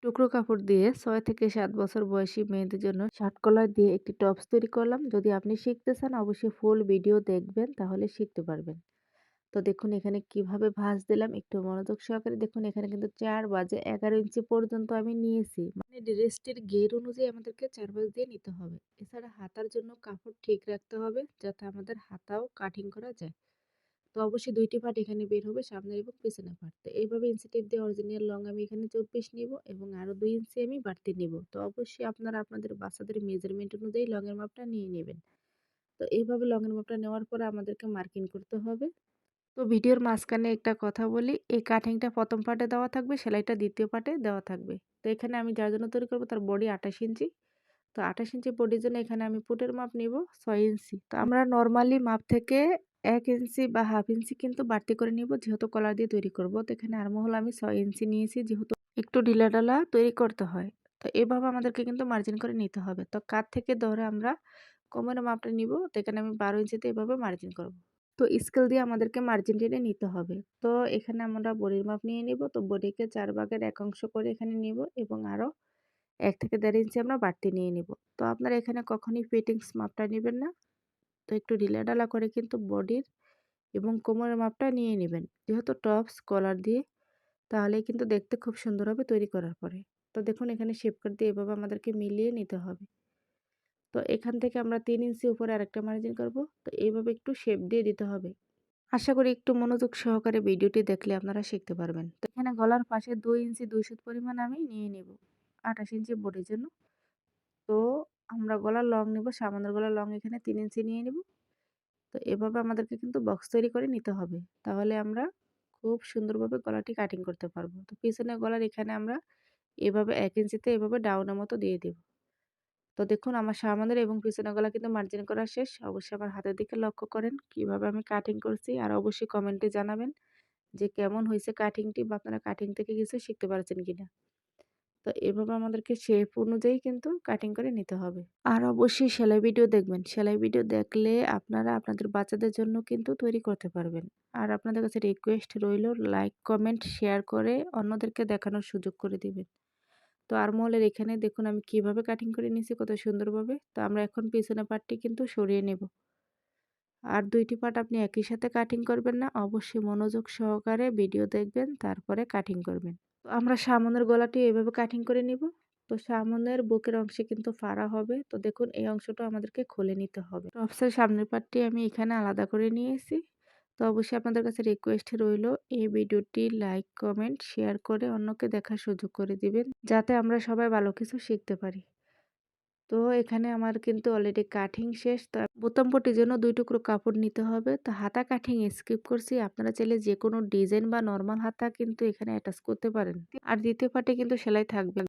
টুকরো কাপড় দিয়ে ৬ থেকে ৭ বছর বয়সী মেয়েদের জন্য শার্ট কলার দিয়ে একটি টপস তৈরি করলাম। যদি আপনি শিখতে চান অবশ্যই ফুল ভিডিও দেখবেন, তাহলে শিখতে পারবেন। তো দেখুন এখানে কিভাবে ভাঁজ দিলাম একটু মনোযোগ সহকারে দেখুন। এখানে কিন্তু ৪ বাজে ১১ ইঞ্চি পর্যন্ত আমি নিয়েছি। মানে ড্রেসটির ঘের অনুযায়ী আমাদেরকে ৪ ভাঁজ দিয়ে নিতে হবে। এছাড়া হাতার জন্য কাপড় ঠিক রাখতে হবে যাতে আমাদের হাতাও কাটিং করা যায়। তো অবশ্যই ২ টি পার্ট এখানে বের হবে, সামনের এবং পেছনের পার্ট। তো এইভাবে ইঞ্চি টেপ দিয়ে অরিজিনাল লং আমি এখানে ২৪ নিব এবং আরো ২ ইঞ্চি আমি বাড়তি নিব। তো অবশ্যই আপনারা আপনাদের বাচ্চাদের মেজারমেন্ট অনুযায়ী লং এর মাপটা নিয়ে নেবেন। তো এইভাবে লং এর মাপটা নেওয়ার পরে আমাদেরকে মার্কিং করতে হবে। তো ভিডিওর মাঝখানে একটা কথা বলি, এই কাটিংটা ১ম পার্টে দেওয়া থাকবে, সেলাইটা ২য় পার্টে দেওয়া থাকবে। তো এখানে আমি যার জন্য তৈরি করব তার বডি ২৮ ইঞ্চি। তো ২৮ ইঞ্চি বডির জন্য এখানে আমি পুটের মাপ নিব ৬ ইঞ্চি। তো আমরা নরমালি মাপ থেকে ১ ইঞ্চি বা হাফ ইঞ্চি কিন্তু বাড়তি করে নিব, যেহেতু কলার দিয়ে তৈরি করব। তো এখানে আর্মহোল আমি ৬ ইঞ্চি নিয়েছি, যেহেতু একটু ঢিলাঢালা তৈরি করতে হয়। তো এভাবে আমাদেরকে কিন্তু মার্জিন করে নিতে হবে। তো কাঁধ থেকে ধরে আমরা কোমরের মাপটা নিব। তো এখানে আমি ১২ ইঞ্চিতে এভাবে মার্জিন করব। তো স্কেল দিয়ে আমাদেরকে মার্জিন টেনে নিতে হবে। তো এখানে আমরা বডির মাপ নিয়ে নিব। তো বডিকে ৪ ভাগের ১ অংশ করে এখানে নিব এবং আরো ১ থেকে ১.৫ ইঞ্চি আমরা বাড়তি নিয়ে নিব। তো আপনারা এখানে কখনোই ফিটিংস মাপটা নিবেন না। তো একটু ঢিলাঢালা করে কিন্তু বডির এবং কোমরের মাপটা নিয়ে নিবেন। যেহেতু টপস কলার দিয়ে, তাহলেই কিন্তু দেখতে খুব সুন্দর হবে তৈরি করার পরে। তো দেখুন এখানে শেপ কাট দিয়ে এভাবে আমাদেরকে মিলিয়ে নিতে হবে। তো এখান থেকে আমরা ৩ ইঞ্চি উপরে আরেকটা মার্জিন করব। তো এইভাবে একটু শেপ দিয়ে দিতে হবে। আশা করি একটু মনোযোগ সহকারে ভিডিওটি দেখলে আপনারা শিখতে পারবেন। তো এখানে গলার পাশে ২ ইঞ্চি ২ সুত পরিমাণ আমি নিয়ে নেব ২৮ ইঞ্চি বডির জন্য। তো আমরা গলার লং নিব, সামনের গলার লং এখানে ৩ ইঞ্চি নিয়ে নিব। তো এভাবে আমাদেরকে কিন্তু বক্স তৈরি করে নিতে হবে। তাহলে আমরা খুব সুন্দরভাবে গলাটি কাটিং করতে পারবো। তো পিছনের গলার এখানে আমরা এভাবে ১ ইঞ্চিতে এভাবে ডাউনের মতো দিয়ে দেব। তো দেখুন আমার সামনের এবং পিছনের গলা কিন্তু মার্জিন করা শেষ। অবশ্যই আমার হাতের দিকে লক্ষ্য করেন কিভাবে আমি কাটিং করছি, আর অবশ্যই কমেন্টে জানাবেন যে কেমন হয়েছে কাটিংটি, বা আপনারা কাটিং থেকে কিছু শিখতে পারছেন কিনা। তো এভাবে আমাদেরকে শেপ অনুযায়ী কিন্তু কাটিং করে নিতে হবে। আর অবশ্যই সেলাই ভিডিও দেখবেন। সেলাই ভিডিও দেখলে আপনারা আপনাদের বাচ্চাদের জন্য কিন্তু তৈরি করতে পারবেন। আর আপনাদের কাছে রিকোয়েস্ট রইলো, লাইক, কমেন্ট, শেয়ার করে অন্যদেরকে দেখানোর সুযোগ করে দিবেন। তো আর্মহোলের এখানে দেখুন আমি কিভাবে কাটিং করে নিয়েছি কত সুন্দরভাবে। তো আমরা এখন পিছনের পার্টটি কিন্তু সরিয়ে নেব। আর ২ টি পার্ট আপনি একই সাথে কাটিং করবেন না। অবশ্যই মনোযোগ সহকারে ভিডিও দেখবেন, তারপরে কাটিং করবেন। তো আমরা সামনের গলাটি এভাবে কাটিং করে নিব। তো সামনের বুকের অংশে কিন্তু ফাড়া হবে। তো দেখুন এই অংশটা আমাদেরকে খুলে নিতে হবে। টপসের সামনের পার্টটি আমি এখানে আলাদা করে নিয়েছি। তো অবশ্যই আপনাদের কাছে রিকোয়েস্ট রইলো, এই ভিডিওটি লাইক, কমেন্ট, শেয়ার করে অন্যকে দেখার সুযোগ করে দিবেন, যাতে আমরা সবাই ভালো কিছু শিখতে পারি। তো এখানে আমার কিন্তু অলরেডি কাটিং শেষ। তো বোতাম পট্টির জন্য ২ টুকরো কাপড় নিতে হবে। তো হাতা কাটিং স্কিপ করছি। আপনারা চাইলে যেকোনো ডিজাইন বা নরমাল হাতা কিন্তু এখানে অ্যাটাচ করতে পারেন। আর ২য় পার্টে কিন্তু সেলাই থাকবে।